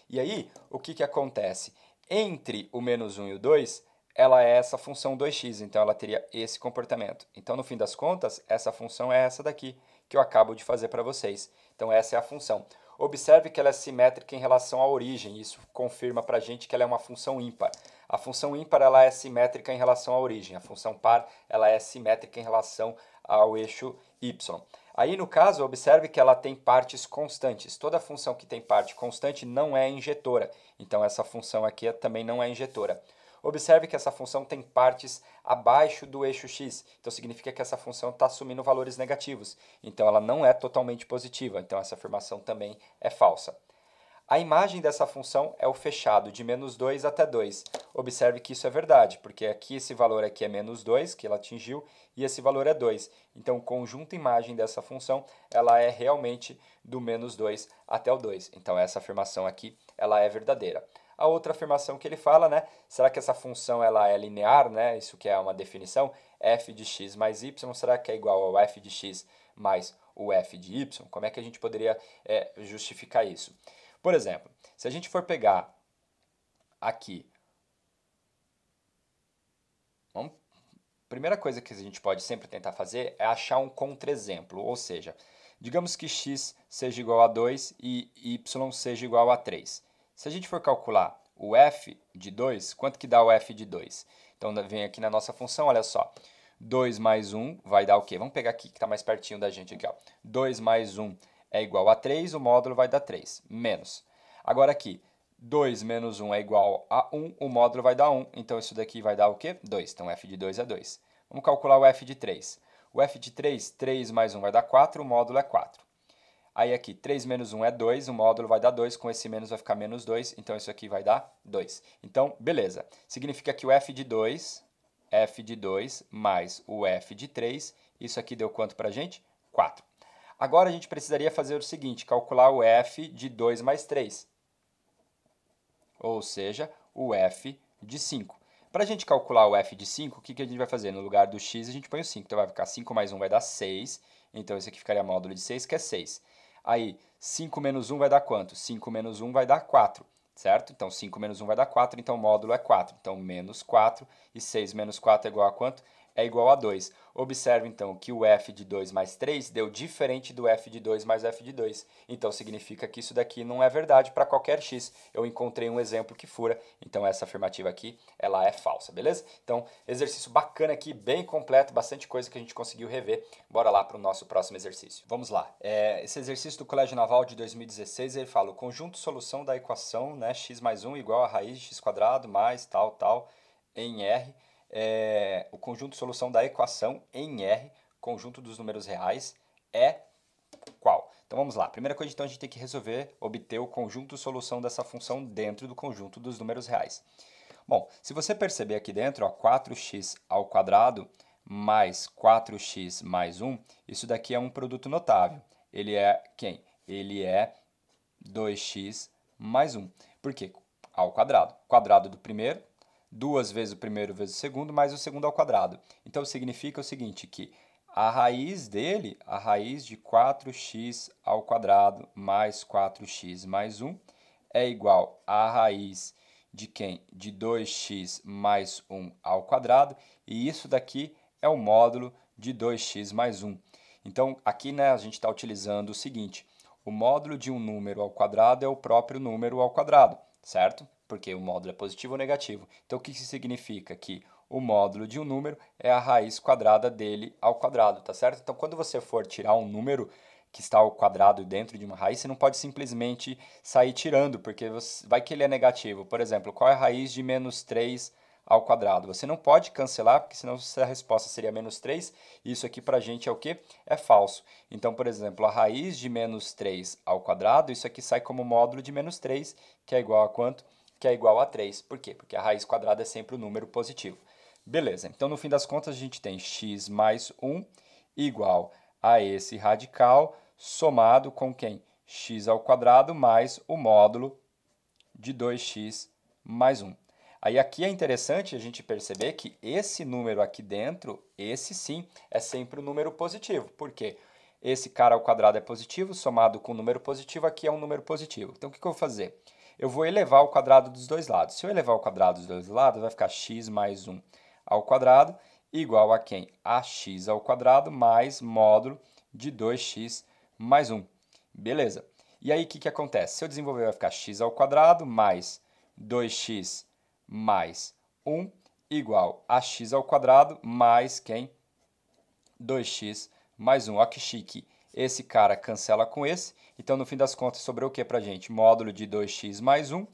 E aí, o que acontece? Entre o menos 1 e o 2, ela é essa função 2x, então ela teria esse comportamento. Então, no fim das contas, essa função é essa daqui, que eu acabo de fazer para vocês. Então, essa é a função. Observe que ela é simétrica em relação à origem, isso confirma para a gente que ela é uma função ímpar. A função ímpar ela é simétrica em relação à origem, a função par ela é simétrica em relação ao eixo y. Aí, no caso, observe que ela tem partes constantes. Toda função que tem parte constante não é injetora. Então, essa função aqui também não é injetora. Observe que essa função tem partes abaixo do eixo x. Então, significa que essa função está assumindo valores negativos. Então, ela não é totalmente positiva. Então, essa afirmação também é falsa. A imagem dessa função é o fechado de menos 2 até 2. Observe que isso é verdade, porque aqui esse valor aqui é menos 2, que ela atingiu, e esse valor é 2. Então, o conjunto imagem dessa função, ela é realmente do menos 2 até o 2. Então, essa afirmação aqui, ela é verdadeira. A outra afirmação que ele fala, né? Será que essa função ela é linear, né? Isso que é uma definição, f de x mais y, será que é igual ao f de x mais o f de y? Como é que a gente poderia justificar isso? Por exemplo, se a gente for pegar aqui, primeira coisa que a gente pode sempre tentar fazer é achar um contra-exemplo, ou seja, digamos que x seja igual a 2 e y seja igual a 3. Se a gente for calcular o f de 2, quanto que dá o f de 2? Então, vem aqui na nossa função, olha só, 2 mais 1 vai dar o quê? Vamos pegar aqui que está mais pertinho da gente aqui, ó. 2 mais 1 é igual a 3, o módulo vai dar 3, menos. Agora aqui, 2 menos 1 é igual a 1, o módulo vai dar 1, então isso daqui vai dar o quê? 2, então f de 2 é 2. Vamos calcular o f de 3. O f de 3, 3 mais 1 vai dar 4, o módulo é 4. Aí aqui, 3 menos 1 é 2, o módulo vai dar 2, com esse menos vai ficar menos 2, então isso aqui vai dar 2. Então, beleza. Significa que o f de 2 mais o f de 3, isso aqui deu quanto para a gente? 4. Agora a gente precisaria fazer o seguinte, calcular o f de 2 mais 3, ou seja, o f de 5. Para a gente calcular o f de 5, o que a gente vai fazer? No lugar do x, a gente põe o 5. Então, vai ficar 5 mais 1 vai dar 6. Então, esse aqui ficaria módulo de 6, que é 6. Aí, 5 menos 1 vai dar quanto? 5 menos 1 vai dar 4, certo? Então, 5 menos 1 vai dar 4, então o módulo é 4. Então, menos 4 e 6 menos 4 é igual a quanto? É igual a 2. Observe, então, que o f de 2 mais 3 deu diferente do f de 2 mais f de 2. Então, significa que isso daqui não é verdade para qualquer x. Eu encontrei um exemplo que fura, então essa afirmativa aqui, ela é falsa, beleza? Então, exercício bacana aqui, bem completo, bastante coisa que a gente conseguiu rever. Bora lá para o nosso próximo exercício. Vamos lá. Esse exercício do Colégio Naval de 2016, ele fala o conjunto solução da equação, né, x mais 1 igual a raiz de x quadrado mais tal, tal, em R. O conjunto solução da equação em R, conjunto dos números reais, é qual? Então vamos lá. Primeira coisa, então, a gente tem que resolver, obter o conjunto solução dessa função dentro do conjunto dos números reais. Bom, se você perceber aqui dentro, ó, 4x ao quadrado mais 4x mais 1, isso daqui é um produto notável. Ele é quem? Ele é 2x mais 1. Por quê? Ao quadrado. Quadrado do primeiro, 2 vezes o primeiro vezes o segundo, mais o segundo ao quadrado. Então, significa o seguinte, que a raiz dele, a raiz de 4x ao quadrado mais 4x mais 1, é igual à raiz de quem? De 2x mais 1 ao quadrado, e isso daqui é o módulo de 2x mais 1. Então, aqui, né, a gente está utilizando o seguinte, o módulo de um número ao quadrado é o próprio número ao quadrado, certo? Porque o módulo é positivo ou negativo. Então, o que isso significa? Que o módulo de um número é a raiz quadrada dele ao quadrado, tá certo? Então, quando você for tirar um número que está ao quadrado dentro de uma raiz, você não pode simplesmente sair tirando, porque vai que ele é negativo. Por exemplo, qual é a raiz de menos 3 ao quadrado? Você não pode cancelar, porque senão a resposta seria menos 3. E isso aqui para a gente é o quê? É falso. Então, por exemplo, a raiz de menos 3 ao quadrado, isso aqui sai como módulo de menos 3, que é igual a quanto? Que é igual a 3. Por quê? Porque a raiz quadrada é sempre um número positivo. Beleza, então no fim das contas a gente tem x mais 1 igual a esse radical somado com quem? X ao quadrado mais o módulo de 2x mais 1. Aí aqui é interessante a gente perceber que esse número aqui dentro, esse sim, é sempre um número positivo. Por quê? Esse cara ao quadrado é positivo, somado com o número positivo, aqui é um número positivo. Então o que eu vou fazer? Eu vou elevar o quadrado dos dois lados. Se eu elevar o quadrado dos dois lados, vai ficar x mais 1 ao quadrado igual a quem? A x ao quadrado mais módulo de 2x mais 1. Beleza. E aí, o que acontece? Se eu desenvolver, vai ficar x ao quadrado mais 2x mais 1 igual a x ao quadrado mais quem? 2x mais 1. Olha que chique. Esse cara cancela com esse. Então, no fim das contas, sobrou o que para a gente? Módulo de 2x mais 1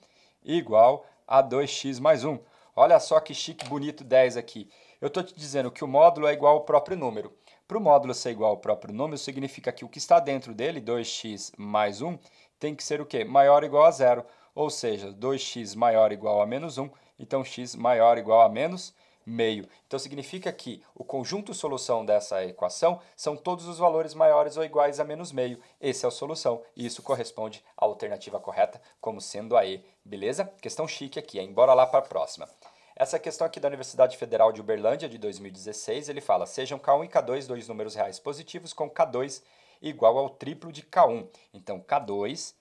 igual a 2x mais 1. Olha só que chique, bonito 10 aqui. Eu estou te dizendo que o módulo é igual ao próprio número. Para o módulo ser igual ao próprio número, significa que o que está dentro dele, 2x mais 1, tem que ser o quê? Maior ou igual a zero. Ou seja, 2x maior ou igual a menos 1. Então, x maior ou igual a menos meio. Então, significa que o conjunto solução dessa equação são todos os valores maiores ou iguais a menos meio. Essa é a solução e isso corresponde à alternativa correta como sendo a E, beleza? Questão chique aqui, hein? Bora lá para a próxima. Essa questão aqui da Universidade Federal de Uberlândia, de 2016, ele fala: sejam K1 e K2 dois números reais positivos com K2 igual ao triplo de K1. Então, K2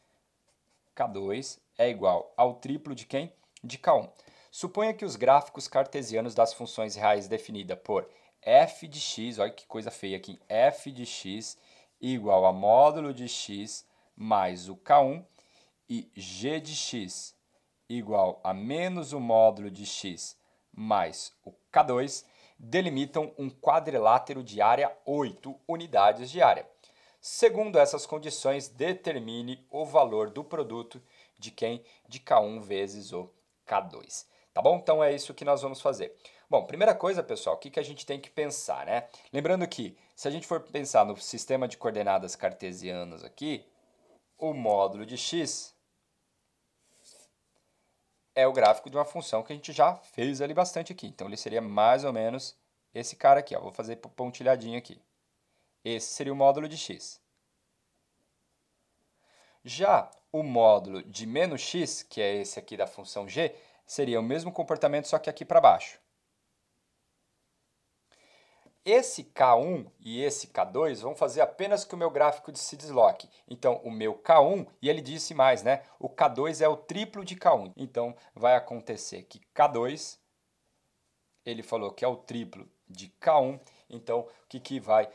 é igual ao triplo de quem? De K1. Suponha que os gráficos cartesianos das funções reais definida por f de x, olha que coisa feia aqui, f de x igual a módulo de x mais o K1 e g de x igual a menos o módulo de x mais o K2 delimitam um quadrilátero de área 8 unidades de área. Segundo essas condições, determine o valor do produto de quem? De K1 vezes o K2. Tá bom? Então é isso que nós vamos fazer. Bom, primeira coisa, pessoal, o que a gente tem que pensar, né? Lembrando que, se a gente for pensar no sistema de coordenadas cartesianas aqui, o módulo de x é o gráfico de uma função que a gente já fez ali bastante aqui. Então, ele seria mais ou menos esse cara aqui, ó. Vou fazer pontilhadinho aqui. Esse seria o módulo de x. Já o módulo de menos x, que é esse aqui da função g, seria o mesmo comportamento, só que aqui para baixo. Esse K1 e esse K2 vão fazer apenas que o meu gráfico se desloque. Então, o meu K1, e ele disse mais, né? O K2 é o triplo de K1. Então, vai acontecer que K2, ele falou que é o triplo de K1. Então, o que vai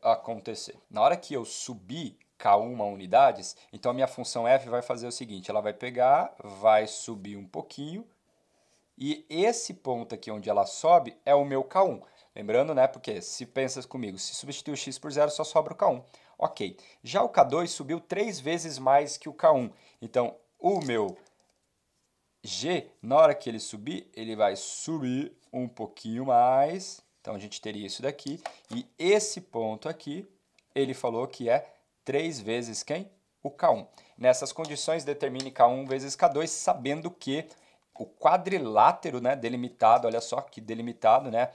acontecer? Na hora que eu subir K1 unidades, então a minha função f vai fazer o seguinte, ela vai pegar, vai subir um pouquinho, e esse ponto aqui onde ela sobe é o meu K1. Lembrando, né, porque se pensas comigo, se substituir o x por zero, só sobra o K1. Ok, já o K2 subiu 3 vezes mais que o K1, então o meu G, na hora que ele subir, ele vai subir um pouquinho mais, então a gente teria isso daqui, e esse ponto aqui, ele falou que é 3 vezes quem? O K1. Nessas condições, determine K1 vezes K2, sabendo que o quadrilátero, né, delimitado, olha só que delimitado, né,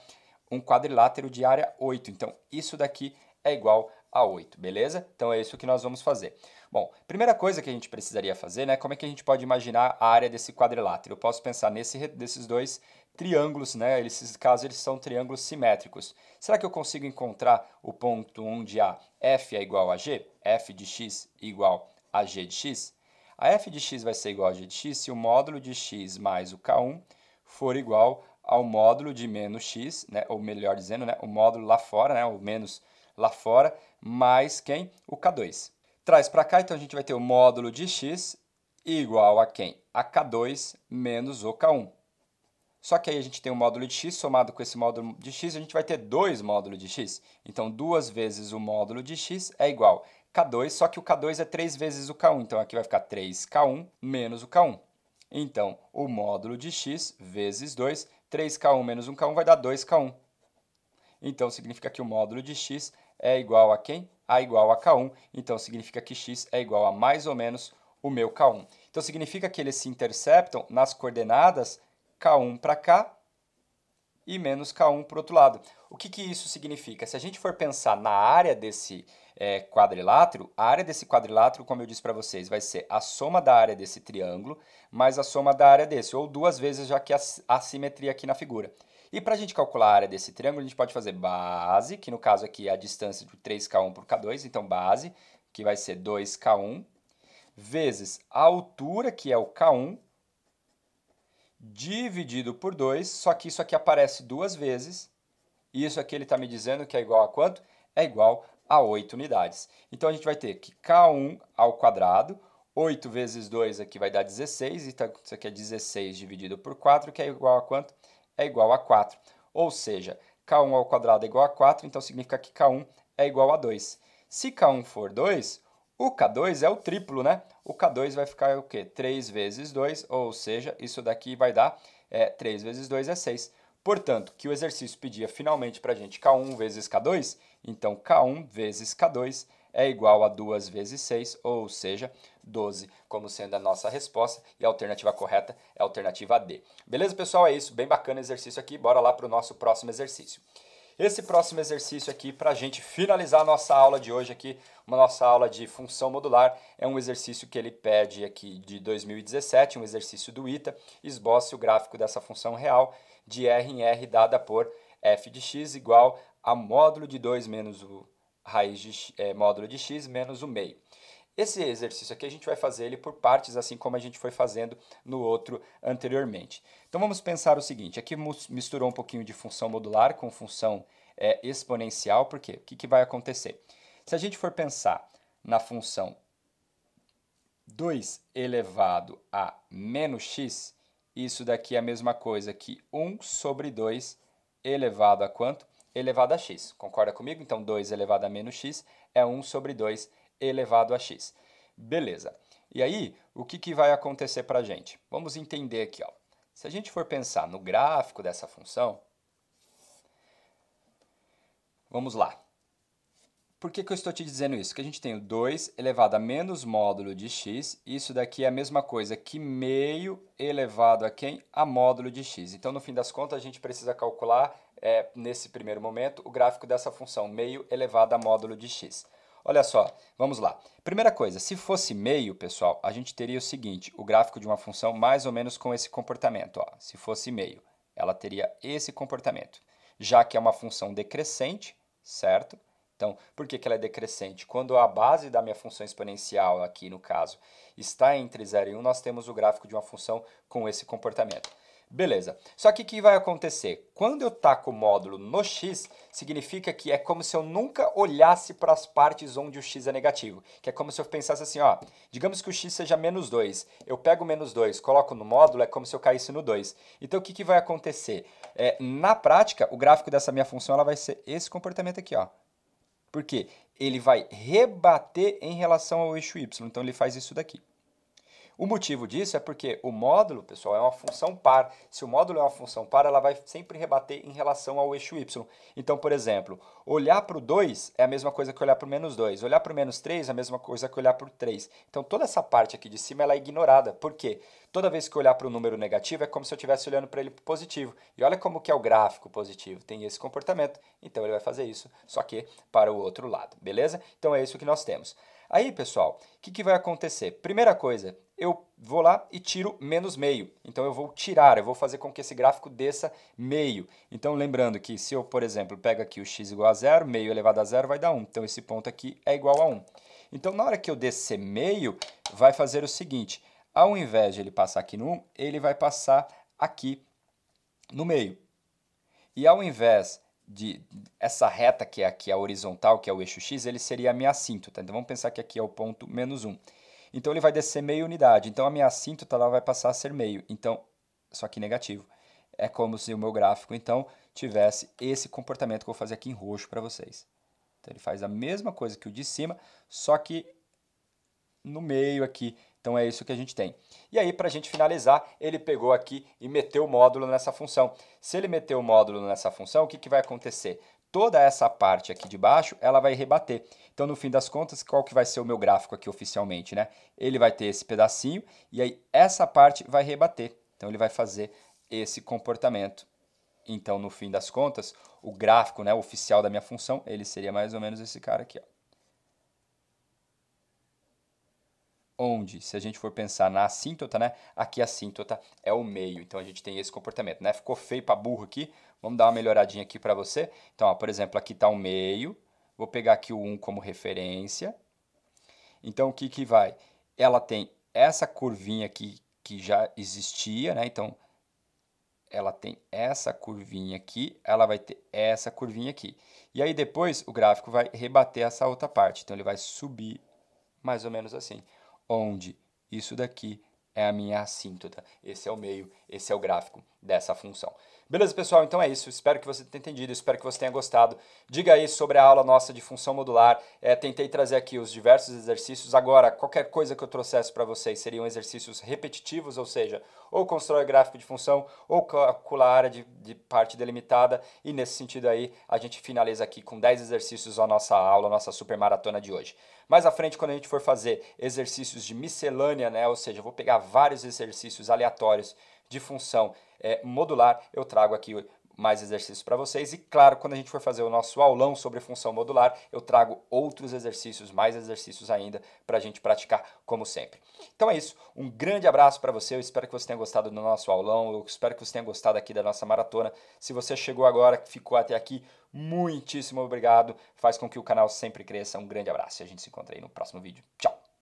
um quadrilátero de área 8. Então, isso daqui é igual a 8, beleza? Então, é isso que nós vamos fazer. Bom, primeira coisa que a gente precisaria fazer, né, como é que a gente pode imaginar a área desse quadrilátero? Eu posso pensar desses dois triângulos, né, esses casos eles são triângulos simétricos. Será que eu consigo encontrar o ponto onde a f é igual a g? F de x igual a g de x? A f de x vai ser igual a g de x se o módulo de x mais o K1 for igual ao módulo de menos x, né, ou melhor dizendo, né, o módulo lá fora, né, o menos lá fora, mais quem? O K2. Traz para cá, então a gente vai ter o módulo de x igual a quem? A K2 menos o K1. Só que aí a gente tem o módulo de x somado com esse módulo de x, a gente vai ter dois módulos de x. Então, 2 vezes o módulo de x é igual a K2, só que o K2 é 3 vezes o K1. Então, aqui vai ficar 3K1 menos o K1. Então, o módulo de x vezes 2, 3K1 menos 1K1 vai dar 2K1. Então, significa que o módulo de x é igual a quem? A igual a K1. Então, significa que x é igual a mais ou menos o meu K1. Então, significa que eles se interceptam nas coordenadas K1 para cá e menos K1 para o outro lado. O que isso significa? Se a gente for pensar na área desse quadrilátero, a área desse quadrilátero, como eu disse para vocês, vai ser a soma da área desse triângulo mais a soma da área desse, ou duas vezes, já que a assimetria aqui na figura. E para a gente calcular a área desse triângulo, a gente pode fazer base, que no caso aqui é a distância de 3K1 por K2, então base, que vai ser 2K1, vezes a altura, que é o K1, dividido por 2, só que isso aqui aparece duas vezes, e isso aqui ele está me dizendo que é igual a quanto? É igual a 8 unidades. Então, a gente vai ter que K1 ao quadrado, 8 vezes 2 aqui vai dar 16, então isso aqui é 16 dividido por 4, que é igual a quanto? É igual a 4. Ou seja, K1 ao quadrado é igual a 4, então significa que K1 é igual a 2. Se K1 for 2, o K2 é o triplo, né? O K2 vai ficar o quê? 3 vezes 2, ou seja, isso daqui vai dar 3 vezes 2 é 6. Portanto, que o exercício pedia finalmente para a gente K1 vezes K2, então K1 vezes K2 é igual a 2 vezes 6, ou seja, 12, como sendo a nossa resposta, e a alternativa correta é a alternativa D. Beleza, pessoal? É isso, bem bacana o exercício aqui, bora lá para o nosso próximo exercício. Esse próximo exercício aqui, para a gente finalizar a nossa aula de hoje aqui, uma nossa aula de função modular, é um exercício que ele pede aqui de 2017, um exercício do ITA, esboce o gráfico dessa função real de R em R dada por f de x igual a módulo de 2 menos o raiz de módulo de x menos o meio. Esse exercício aqui a gente vai fazer ele por partes, assim como a gente foi fazendo no outro anteriormente. Então vamos pensar o seguinte, aqui misturou um pouquinho de função modular com função exponencial, por quê? O que vai acontecer? Se a gente for pensar na função 2 elevado a menos x, isso daqui é a mesma coisa que 1 sobre 2 elevado a quanto? Elevado a x. Concorda comigo? Então 2 elevado a menos x é 1 sobre 2 elevado a x. Beleza. E aí, o que vai acontecer para a gente? Vamos entender aqui. Ó. Se a gente for pensar no gráfico dessa função, vamos lá. Por que eu estou te dizendo isso? Que a gente tem o 2 elevado a menos módulo de x, isso daqui é a mesma coisa que meio elevado a quem? A módulo de x. Então, no fim das contas, a gente precisa calcular, nesse primeiro momento, o gráfico dessa função, meio elevado a módulo de x. Olha só, vamos lá. Primeira coisa, se fosse meio, pessoal, a gente teria o seguinte, o gráfico de uma função mais ou menos com esse comportamento. Ó. Se fosse meio, ela teria esse comportamento. Já que é uma função decrescente, certo? Então, por que ela é decrescente? Quando a base da minha função exponencial, aqui no caso, está entre 0 e 1, nós temos o gráfico de uma função com esse comportamento. Beleza. Só que o que vai acontecer? Quando eu taco o módulo no x, significa que é como se eu nunca olhasse para as partes onde o x é negativo. Que é como se eu pensasse assim, ó, digamos que o x seja menos 2. Eu pego o menos 2, coloco no módulo, é como se eu caísse no 2. Então, o que vai acontecer? Na prática, o gráfico dessa minha função ela vai ser esse comportamento aqui, ó. Por quê? Ele vai rebater em relação ao eixo y, então ele faz isso daqui. O motivo disso é porque o módulo, pessoal, é uma função par. Se o módulo é uma função par, ela vai sempre rebater em relação ao eixo y. Então, por exemplo, olhar para o 2 é a mesma coisa que olhar para o menos 2. Olhar para o menos 3 é a mesma coisa que olhar para o 3. Então, toda essa parte aqui de cima ela é ignorada. Por quê? Toda vez que eu olhar para o número negativo, é como se eu estivesse olhando para ele positivo. E olha como que é o gráfico positivo. Tem esse comportamento, então ele vai fazer isso, só que para o outro lado, beleza? Então, é isso que nós temos. Aí, pessoal, o que vai acontecer? Primeira coisa, eu vou lá e tiro menos meio. Então, eu vou tirar, eu vou fazer com que esse gráfico desça meio. Então, lembrando que se eu, por exemplo, pego aqui o x igual a 0, meio elevado a 0 vai dar 1. Então, esse ponto aqui é igual a 1. Então, na hora que eu descer meio, vai fazer o seguinte. Ao invés de ele passar aqui no 1, ele vai passar aqui no meio. E ao invés de essa reta que é aqui a horizontal, que é o eixo x, ele seria a minha assíntota. Então, vamos pensar que aqui é o ponto menos 1. Então, ele vai descer meia unidade. Então, a minha assíntota ela vai passar a ser meio. Então, só que negativo. É como se o meu gráfico, então, tivesse esse comportamento que eu vou fazer aqui em roxo para vocês. Então, ele faz a mesma coisa que o de cima, só que no meio aqui. Então, é isso que a gente tem. E aí, para a gente finalizar, ele pegou aqui e meteu o módulo nessa função. Se ele meter o módulo nessa função, o que vai acontecer? Toda essa parte aqui de baixo, ela vai rebater. Então, no fim das contas, qual que vai ser o meu gráfico aqui oficialmente, né? Ele vai ter esse pedacinho e aí essa parte vai rebater. Então, ele vai fazer esse comportamento. Então, no fim das contas, o gráfico, né, oficial da minha função, ele seria mais ou menos esse cara aqui, ó. Onde, se a gente for pensar na assíntota, né, aqui a assíntota é o meio. Então, a gente tem esse comportamento, né? Ficou feio para burro aqui. Vamos dar uma melhoradinha aqui para você. Então, ó, por exemplo, aqui está o meio. Vou pegar aqui o 1 como referência. Então, o que vai? Ela tem essa curvinha aqui que já existia, né? Então, ela tem essa curvinha aqui, ela vai ter essa curvinha aqui. E aí, depois, o gráfico vai rebater essa outra parte. Então, ele vai subir mais ou menos assim. Onde isso daqui é a minha assíntota. Esse é o meio, esse é o gráfico dessa função. Beleza, pessoal? Então é isso. Espero que você tenha entendido, espero que você tenha gostado. Diga aí sobre a aula nossa de função modular. Tentei trazer aqui os diversos exercícios. Agora, qualquer coisa que eu trouxesse para vocês seriam exercícios repetitivos, ou seja, ou constrói gráfico de função, ou calcula a área de parte delimitada. E nesse sentido aí, a gente finaliza aqui com 10 exercícios a nossa aula, a nossa super maratona de hoje. Mais à frente, quando a gente for fazer exercícios de miscelânea, né, ou seja, eu vou pegar vários exercícios aleatórios de função modular, eu trago aqui mais exercícios para vocês. E claro, quando a gente for fazer o nosso aulão sobre função modular, eu trago outros exercícios, mais exercícios ainda, para a gente praticar como sempre. Então é isso, um grande abraço para você, eu espero que você tenha gostado do nosso aulão, eu espero que você tenha gostado aqui da nossa maratona. Se você chegou agora, ficou até aqui, muitíssimo obrigado, faz com que o canal sempre cresça. Um grande abraço e a gente se encontra aí no próximo vídeo. Tchau!